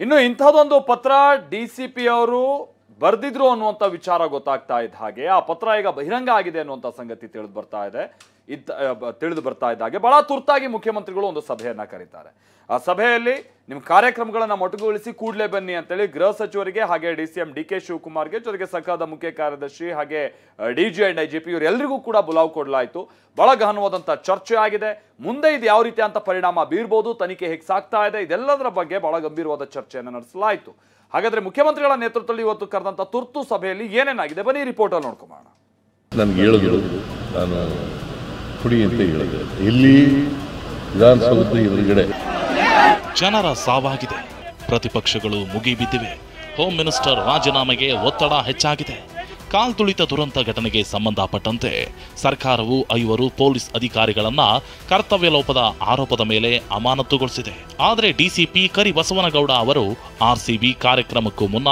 ಇನ್ನು ಇಂಥದೊಂದು ಪತ್ರ ಡಿಸಿಪಿ ಅವರು ಬರೆದಿದ್ರು ಅನ್ನುವಂಥ ವಿಚಾರ ಗೊತ್ತಾಗ್ತಾ ಇದ್ದ ಹಾಗೆ ಆ ಪತ್ರ ಈಗ ಬಹಿರಂಗ ಆಗಿದೆ ಅನ್ನುವಂಥ ಸಂಗತಿ ತಿಳಿದು ಬರ್ತಾ ಇದ್ದ ಹಾಗೆ ಬಹಳ ತುರ್ತಾಗಿ ಮುಖ್ಯಮಂತ್ರಿಗಳು ಒಂದು ಸಭೆಯನ್ನ ಕರೀತಾರೆ. ಆ ಸಭೆಯಲ್ಲಿ ನಿಮ್ಮ ಕಾರ್ಯಕ್ರಮಗಳನ್ನು ಮೊಟಕುಗೊಳಿಸಿ ಕೂಡಲೇ ಬನ್ನಿ ಅಂತೇಳಿ ಗೃಹ ಸಚಿವರಿಗೆ ಹಾಗೆ DCM DK ಶಿವಕುಮಾರ್ಗೆ ಜೊತೆಗೆ ಸರ್ಕಾರದ ಮುಖ್ಯ ಕಾರ್ಯದರ್ಶಿ ಹಾಗೆ DG and IGP ಇವರೆಲ್ಲರಿಗೂ ಕೂಡ ಬುಲಾವ್ ಕೊಡಲಾಯಿತು. ಬಹಳ ಗಹನವಾದಂಥ ಚರ್ಚೆ ಆಗಿದೆ. ಮುಂದೆ ಇದು ಯಾವ ರೀತಿ ಅಂತ ಪರಿಣಾಮ ಬೀರ್ಬೋದು, ತನಿಖೆ ಹೇಗೆ ಸಾಗ್ತಾ ಇದೆ, ಇದೆಲ್ಲದರ ಬಗ್ಗೆ ಬಹಳ ಗಂಭೀರವಾದ ಚರ್ಚೆಯನ್ನು ನಡೆಸಲಾಯಿತು. ಹಾಗಾದ್ರೆ ಮುಖ್ಯಮಂತ್ರಿಗಳ ನೇತೃತ್ವದಲ್ಲಿ ಇವತ್ತು ಕರೆದಂತ ತುರ್ತು ಸಭೆಯಲ್ಲಿ ಏನೇನಾಗಿದೆ ಬನ್ನಿ ರಿಪೋರ್ಟ್ ಅಲ್ಲಿ ನೋಡ್ಕೊಂಬೋಣ. ನನಗೆ ಹೇಳಿದ್ರು, ನಾನು ಕುಡಿ ಅಂತ ಹೇಳಿದೆ. ಇಲ್ಲಿ ವಿಧಾನಸೌಧ ಎದುರುಗಡೆ ಜನರ ಸಾವಾಗಿದೆ, ಪ್ರತಿಪಕ್ಷಗಳು ಮುಗಿಬಿದ್ದಿವೆ, ಹೋಮ್ ಮಿನಿಸ್ಟರ್ ರಾಜೀನಾಮೆಗೆ ಒತ್ತಡ ಹೆಚ್ಚಾಗಿದೆ. ಕಾಲ್ತುಳಿತ ದುರಂತ ಘಟನೆಗೆ ಸಂಬಂಧಪಟ್ಟಂತೆ ಸರ್ಕಾರವು 5 ಪೊಲೀಸ್ ಅಧಿಕಾರಿಗಳನ್ನ ಕರ್ತವ್ಯ ಲೋಪದ ಆರೋಪದ ಮೇಲೆ ಅಮಾನತುಗೊಳಿಸಿದೆ. ಆದರೆ ಡಿಸಿಪಿ ಕರಿಬಸವನಗೌಡ ಅವರು RCB ಕಾರ್ಯಕ್ರಮಕ್ಕೂ ಮುನ್ನ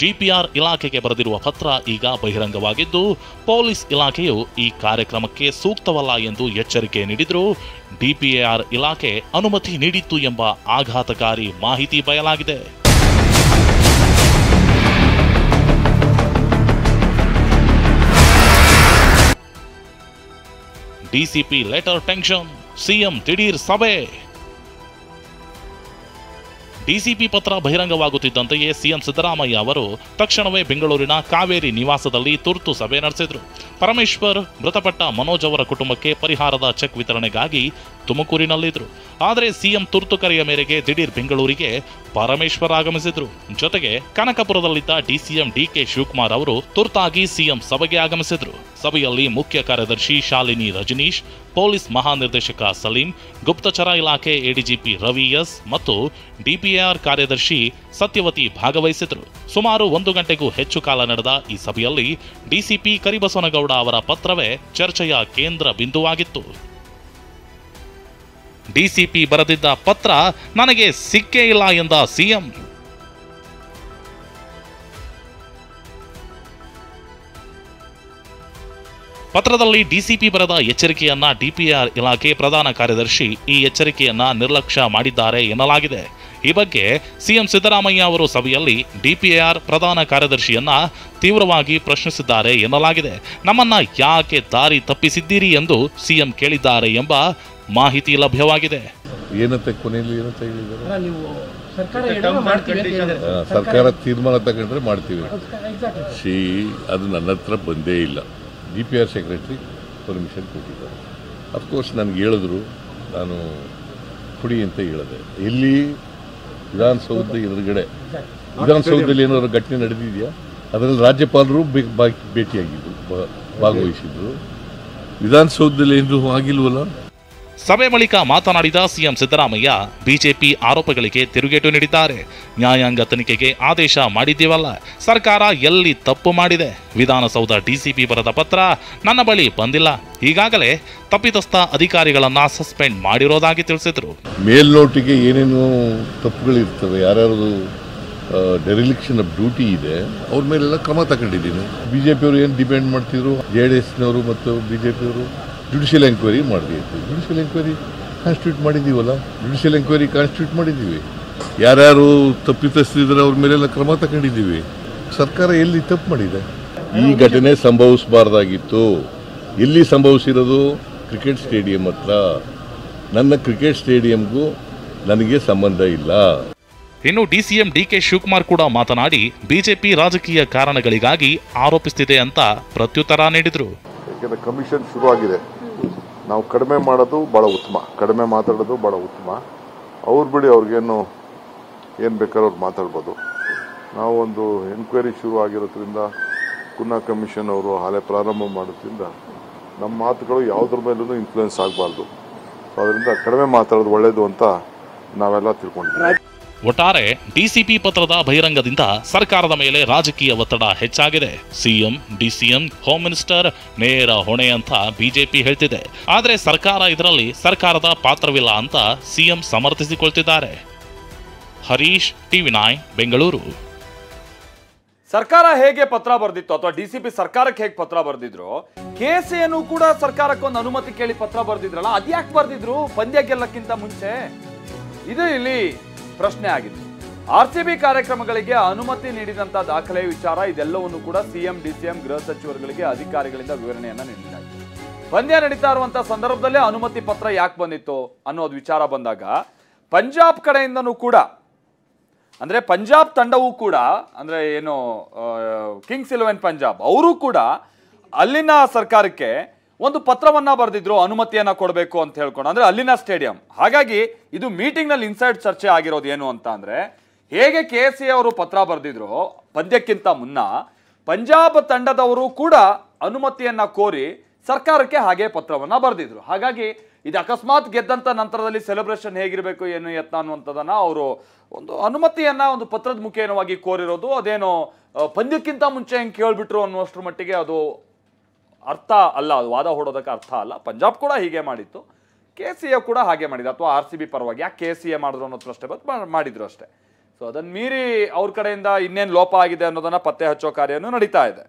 DPR ಇಲಾಖೆಗೆ ಬರೆದಿರುವ ಪತ್ರ ಈಗ ಬಹಿರಂಗವಾಗಿದ್ದು, ಪೊಲೀಸ್ ಇಲಾಖೆಯು ಈ ಕಾರ್ಯಕ್ರಮಕ್ಕೆ ಸೂಕ್ತವಲ್ಲ ಎಂದು ಎಚ್ಚರಿಕೆ ನೀಡಿದ್ರು. DPR ಇಲಾಖೆ ಅನುಮತಿ ನೀಡಿತ್ತು ಎಂಬ ಆಘಾತಕಾರಿ ಮಾಹಿತಿ ಬಯಲಾಗಿದೆ. DCP ಲೆಟರ್ ಟೆನ್ಷನ್, CM ದಿಢೀರ್ ಸಭೆ. ಡಿಸಿಪಿ ಪತ್ರ ಬಹಿರಂಗವಾಗುತ್ತಿದ್ದಂತೆಯೇ CM ಸಿದ್ದರಾಮಯ್ಯ ಅವರು ತಕ್ಷಣವೇ ಬೆಂಗಳೂರಿನ ಕಾವೇರಿ ನಿವಾಸದಲ್ಲಿ ತುರ್ತು ಸಭೆ ನಡೆಸಿದರು. ಪರಮೇಶ್ವರ್ ಮೃತಪಟ್ಟ ಮನೋಜ್ ಅವರ ಕುಟುಂಬಕ್ಕೆ ಪರಿಹಾರದ ಚೆಕ್ ವಿತರಣೆಗಾಗಿ ತುಮಕೂರಿನಲ್ಲಿದ್ದರು. ಆದರೆ CM ತುರ್ತು ಕರೆಯ ಮೇರೆಗೆ ದಿಢೀರ್ ಬೆಂಗಳೂರಿಗೆ ಪರಮೇಶ್ವರ್ ಆಗಮಿಸಿದ್ರು. ಜೊತೆಗೆ ಕನಕಪುರದಲ್ಲಿದ್ದ DCM DK ಶಿವಕುಮಾರ್ ಅವರು ತುರ್ತಾಗಿ CM ಸಭೆಗೆ ಆಗಮಿಸಿದ್ರು. ಸಭೆಯಲ್ಲಿ ಮುಖ್ಯ ಕಾರ್ಯದರ್ಶಿ ಶಾಲಿನಿ ರಜನೀಶ್, ಪೊಲೀಸ್ ಮಹಾನಿರ್ದೇಶಕ ಸಲೀಂ, ಗುಪ್ತಚರ ಇಲಾಖೆ ADGP ರವಿ ಎಸ್ ಮತ್ತು DPR ಕಾರ್ಯದರ್ಶಿ ಸತ್ಯವತಿ ಭಾಗವಹಿಸಿದ್ರು. ಸುಮಾರು 1 ಗಂಟೆಗೂ ಹೆಚ್ಚು ಕಾಲ ನಡೆದ ಈ ಸಭೆಯಲ್ಲಿ DCP ಕರಿಬಸವನಗೌಡ ಅವರ ಪತ್ರವೇ ಚರ್ಚೆಯ ಕೇಂದ್ರ ಬಿಂದುವಾಗಿತ್ತು. DCP ಬರೆದಿದ್ದ ಪತ್ರ ನನಗೆ ಸಿಕ್ಕೇ ಇಲ್ಲ ಎಂದ CM. ಪತ್ರದಲ್ಲಿ DCP ಬರೆದ ಎಚ್ಚರಿಕೆಯನ್ನ DPR ಇಲಾಖೆ ಪ್ರಧಾನ ಕಾರ್ಯದರ್ಶಿ ಈ ಎಚ್ಚರಿಕೆಯನ್ನ ನಿರ್ಲಕ್ಷ್ಯ ಮಾಡಿದ್ದಾರೆ ಎನ್ನಲಾಗಿದೆ. ಈ ಬಗ್ಗೆ CM ಸಿದ್ದರಾಮಯ್ಯ ಅವರು ಸಭೆಯಲ್ಲಿ DPR ಪ್ರಧಾನ ಕಾರ್ಯದರ್ಶಿಯನ್ನ ತೀವ್ರವಾಗಿ ಪ್ರಶ್ನಿಸಿದ್ದಾರೆ ಎನ್ನಲಾಗಿದೆ. ನಮ್ಮನ್ನ ಯಾಕೆ ದಾರಿ ತಪ್ಪಿಸಿದ್ದೀರಿ ಎಂದು CM ಕೇಳಿದ್ದಾರೆ ಎಂಬ ಮಾಹಿತಿ ಲಭ್ಯವಾಗಿದೆ. ಸರ್ಕಾರ ತೀರ್ಮಾನ ತಗೊಂಡ್ರೆ ಮಾಡ್ತೀವಿ. ಅದು ನನ್ನ ಹತ್ರ ಬಂದೇ ಇಲ್ಲ. DPR ಸೆಕ್ರೆಟರಿ ಪರ್ಮಿಷನ್ ಕೊಟ್ಟಿದ್ದಾರೆ. ಅಫ್ಕೋರ್ಸ್ ನನಗೆ ಹೇಳಿದ್ರು, ನಾನು ಕುಡಿ ಅಂತ ಹೇಳಿದೆ. ಇಲ್ಲಿ ವಿಧಾನಸೌಧ ಎದುರುಗಡೆ, ವಿಧಾನಸೌಧದಲ್ಲಿ ಏನಾದ್ರು ಘಟನೆ ನಡೆದಿದೆಯಾ? ಅದರಲ್ಲಿ ರಾಜ್ಯಪಾಲರು ಭೇಟಿಯಾಗಿದ್ರು, ಭಾಗವಹಿಸಿದ್ರು. ವಿಧಾನಸೌಧದಲ್ಲಿ ಏನೂ ಆಗಿಲ್ವಲ್ಲ. ಸಭೆ ಬಳಿಕ ಮಾತನಾಡಿದ CM ಸಿದ್ದರಾಮಯ್ಯ ಬಿಜೆಪಿ ಆರೋಪಗಳಿಗೆ ತಿರುಗೇಟು ನೀಡಿದ್ದಾರೆ. ನ್ಯಾಯಾಂಗ ತನಿಖೆಗೆ ಆದೇಶ ಮಾಡಿದ್ದೀವಲ್ಲ, ಸರ್ಕಾರ ಎಲ್ಲಿ ತಪ್ಪು ಮಾಡಿದೆ? ವಿಧಾನಸೌಧ DCP ಬರೆದ ಪತ್ರ ನನ್ನ ಬಳಿ ಬಂದಿಲ್ಲ. ಈಗಾಗಲೇ ತಪ್ಪಿತಸ್ಥ ಅಧಿಕಾರಿಗಳನ್ನ ಸಸ್ಪೆಂಡ್ ಮಾಡಿರೋದಾಗಿ ತಿಳಿಸಿದ್ರು. ಮೇಲ್ನೋಟಿಗೆ ಏನೇನು ತಪ್ಪುಗಳಿರ್ತವೆ, ಯಾರ್ಯಾರು ಡೆರಿಲಿಕ್ಷನ್ ಆಫ್ ಡ್ಯೂಟಿ ಇದೆ, ಅವ್ರ ಮೇಲೆಲ್ಲ ಕ್ರಮ ತಗೊಂಡಿದ್ದೀನಿ. ಬಿಜೆಪಿಯವರು ಏನು ಡಿಪೆಂಡ್ ಮಾಡ್ತಿದ್ರು, JDSನವರು ಮತ್ತು ಬಿಜೆಪಿಯವರು ಜುಡಿಷಿಯಲ್ ಎಂಕ್ವೈರಿ ಮಾಡಿದ್ವಿ. ಜುಡಿಷಿಯಲ್ ಎಂಕ್ವೈರಿ ಕಾನ್ಸ್ಟಿಟ್ಯೂಟ್ ಮಾಡಿದ್ದೀವಲ್ಲ, ಜುಡಿಷಿಯಲ್ ಎಂಕ್ವೈರಿ ಕಾನ್ಸ್ಟಿಟ್ಯೂಟ್ ಮಾಡಿದ್ದೀವಿ. ಯಾರ್ಯಾರು ತಪ್ಪಿತಸ್ಥರಿದ್ರೆ ಅವ್ರ ಮೇಲೆಲ್ಲ ಕ್ರಮ ತಗೊಂಡಿದ್ದೀವಿ. ಸರ್ಕಾರ ಎಲ್ಲಿ ತಪ್ಪು ಮಾಡಿದೆ? ಈ ಘಟನೆ ಸಂಭವಿಸಬಾರ್ದಾಗಿತ್ತು. ಎಲ್ಲಿ ಸಂಭವಿಸಿರೋದು? ಕ್ರಿಕೆಟ್ ಸ್ಟೇಡಿಯಂ ಹತ್ರ. ನನ್ನ ಕ್ರಿಕೆಟ್ ಸ್ಟೇಡಿಯಂಗೂ ನನಗೆ ಸಂಬಂಧ ಇಲ್ಲ. ಇನ್ನು DCM DK ಶಿವಕುಮಾರ್ ಕೂಡ ಮಾತನಾಡಿ ಬಿಜೆಪಿ ರಾಜಕೀಯ ಕಾರಣಗಳಿಗಾಗಿ ಆರೋಪಿಸುತ್ತಿದೆ ಅಂತ ಪ್ರತ್ಯುತ್ತರ ನೀಡಿದ್ರು. ಯಾಕೆಂದರೆ ಕಮಿಷನ್ ಶುರುವಾಗಿದೆ, ನಾವು ಕಡಿಮೆ ಮಾಡೋದು ಭಾಳ ಉತ್ತಮ, ಕಡಿಮೆ ಮಾತಾಡೋದು ಭಾಳ ಉತ್ತಮ. ಅವ್ರು ಬಿಡಿ, ಅವ್ರಿಗೇನು ಏನು ಬೇಕಾದ್ರೂ ಅವ್ರು ಮಾತಾಡ್ಬೋದು. ನಾವು ಒಂದು ಎನ್ಕ್ವೈರಿ ಶುರು ಆಗಿರೋದ್ರಿಂದ, ಪುನಃ ಕಮಿಷನ್ ಅವರು ಹಾಲೆ ಪ್ರಾರಂಭ ಮಾಡೋದ್ರಿಂದ ನಮ್ಮ ಮಾತುಗಳು ಯಾವುದ್ರ ಮೇಲೂ ಇನ್ಫ್ಲೂಯೆನ್ಸ್ ಆಗಬಾರ್ದು. ಅದರಿಂದ ಕಡಿಮೆ ಮಾತಾಡೋದು ಒಳ್ಳೆಯದು ಅಂತ ನಾವೆಲ್ಲ ತಿಳ್ಕೊಂಡಿದ್ದೀವಿ. ಒಟ್ಟಾರೆ DCP ಪತ್ರದ ಬಹಿರಂಗದಿಂದ ಸರ್ಕಾರದ ಮೇಲೆ ರಾಜಕೀಯ ಒತ್ತಡ ಹೆಚ್ಚಾಗಿದೆ. CM, DCM, ಹೋಮ್ ಮಿನಿಸ್ಟರ್ ನೇರ ಹೊಣೆ ಅಂತ ಬಿಜೆಪಿ ಹೇಳ್ತಿದೆ. ಆದರೆ ಸರ್ಕಾರ ಇದರಲ್ಲಿ ಸರ್ಕಾರದ ಪಾತ್ರವಿಲ್ಲ ಅಂತ CM ಸಮರ್ಥಿಸಿಕೊಳ್ತಿದ್ದಾರೆ. ಹರೀಶ್, TV9 ಬೆಂಗಳೂರು. ಸರ್ಕಾರ ಹೇಗೆ ಪತ್ರ ಬರೆದಿತ್ತು ಅಥವಾ DCP ಸರ್ಕಾರಕ್ಕೆ ಹೇಗೆ ಪತ್ರ ಬರೆದಿದ್ರು, KCAನು ಕೂಡ ಸರ್ಕಾರಕ್ಕೊಂದು ಅನುಮತಿ ಕೇಳಿ ಪತ್ರ ಬರೆದಿದ್ರಲ್ಲ, ಅದ್ಯಾಕೆ ಬರೆದಿದ್ರು ಪಂದ್ಯ ಗೆಲ್ಲಕ್ಕಿಂತ ಮುಂಚೆ? ಇದು ಇಲ್ಲಿ ಪ್ರಶ್ನೆ ಆಗಿತ್ತು. RCB ಕಾರ್ಯಕ್ರಮಗಳಿಗೆ ಅನುಮತಿ ನೀಡಿದಂತ ದಾಖಲೆ ವಿಚಾರ ಇದೆಲ್ಲವನ್ನು ಕೂಡ ಸಿಎಂ ಡಿಸಿಎಂ ಗೃಹ ಸಚಿವರುಗಳಿಗೆ ಅಧಿಕಾರಿಗಳಿಂದ ವಿವರಣೆಯನ್ನ ನೀಡಲಾಯಿತು. ಪಂದ್ಯ ನಡೀತಾ ಇರುವಂತಹ ಸಂದರ್ಭದಲ್ಲೇ ಅನುಮತಿ ಪತ್ರ ಯಾಕೆ ಬಂದಿತ್ತು ಅನ್ನೋದು ವಿಚಾರ ಬಂದಾಗ ಪಂಜಾಬ್ ಕಡೆಯಿಂದನೂ ಕೂಡ ಅಂದ್ರೆ ಪಂಜಾಬ್ ತಂಡವೂ ಕೂಡ ಅಂದ್ರೆ ಏನು ಕಿಂಗ್ಸ್ 11 ಪಂಜಾಬ್ ಅವರು ಕೂಡ ಅಲ್ಲಿನ ಸರ್ಕಾರಕ್ಕೆ ಒಂದು ಪತ್ರವನ್ನ ಬರೆದಿದ್ರು ಅನುಮತಿಯನ್ನ ಕೊಡಬೇಕು ಅಂತ ಹೇಳ್ಕೊಂಡು, ಅಂದ್ರೆ ಅಲ್ಲಿನ ಸ್ಟೇಡಿಯಂ. ಹಾಗಾಗಿ ಇದು ಮೀಟಿಂಗ್ ನಲ್ಲಿ ಇನ್ಸೈಡ್ ಚರ್ಚೆ ಆಗಿರೋದು ಏನು ಅಂತ ಅಂದ್ರೆ, ಹೇಗೆ KCA ಅವರು ಪತ್ರ ಬರೆದಿದ್ರು ಪಂದ್ಯಕ್ಕಿಂತ ಮುನ್ನ, ಪಂಜಾಬ್ ತಂಡದವರು ಕೂಡ ಅನುಮತಿಯನ್ನ ಕೋರಿ ಸರ್ಕಾರಕ್ಕೆ ಹಾಗೆ ಪತ್ರವನ್ನ ಬರೆದಿದ್ರು. ಹಾಗಾಗಿ ಇದು ಅಕಸ್ಮಾತ್ ಗೆದ್ದಂತ ನಂತರದಲ್ಲಿ ಸೆಲೆಬ್ರೇಷನ್ ಹೇಗಿರಬೇಕು ಏನು ಯತ್ನ ಅನ್ನುವಂಥದ್ದನ್ನ ಅವರು ಒಂದು ಅನುಮತಿಯನ್ನ ಒಂದು ಪತ್ರದ ಮುಖೇನವಾಗಿ ಕೋರಿರೋದು. ಅದೇನೋ ಪಂದ್ಯಕ್ಕಿಂತ ಮುಂಚೆ ಹೆಂಗೆ ಕೇಳ್ಬಿಟ್ರು ಅನ್ನುವಷ್ಟರ ಮಟ್ಟಿಗೆ ಅದು ಅರ್ಥ ಅಲ್ಲ, ಅದು ವಾದ ಹೊಡೋದಕ್ಕೆ ಅರ್ಥ ಅಲ್ಲ. ಪಂಜಾಬ್ ಕೂಡ ಹೀಗೆ ಮಾಡಿತ್ತು, KCA ಕೂಡ ಹಾಗೆ ಮಾಡಿದ್ರು, ಅಥವಾ RCB ಪರವಾಗಿ ಯಾಕೆ KCA ಮಾಡಿದ್ರು ಅನ್ನೋದು ಪ್ರಶ್ನೆ ಬಂದು ಮಾಡಿದ್ರು ಅಷ್ಟೇ. ಸೊ ಅದನ್ನು ಮೀರಿ ಅವ್ರ ಕಡೆಯಿಂದ ಇನ್ನೇನು ಲೋಪ ಆಗಿದೆ ಅನ್ನೋದನ್ನ ಪತ್ತೆ ಹಚ್ಚೋ ಕಾರ್ಯನೂ ನಡೀತಾ ಇದೆ.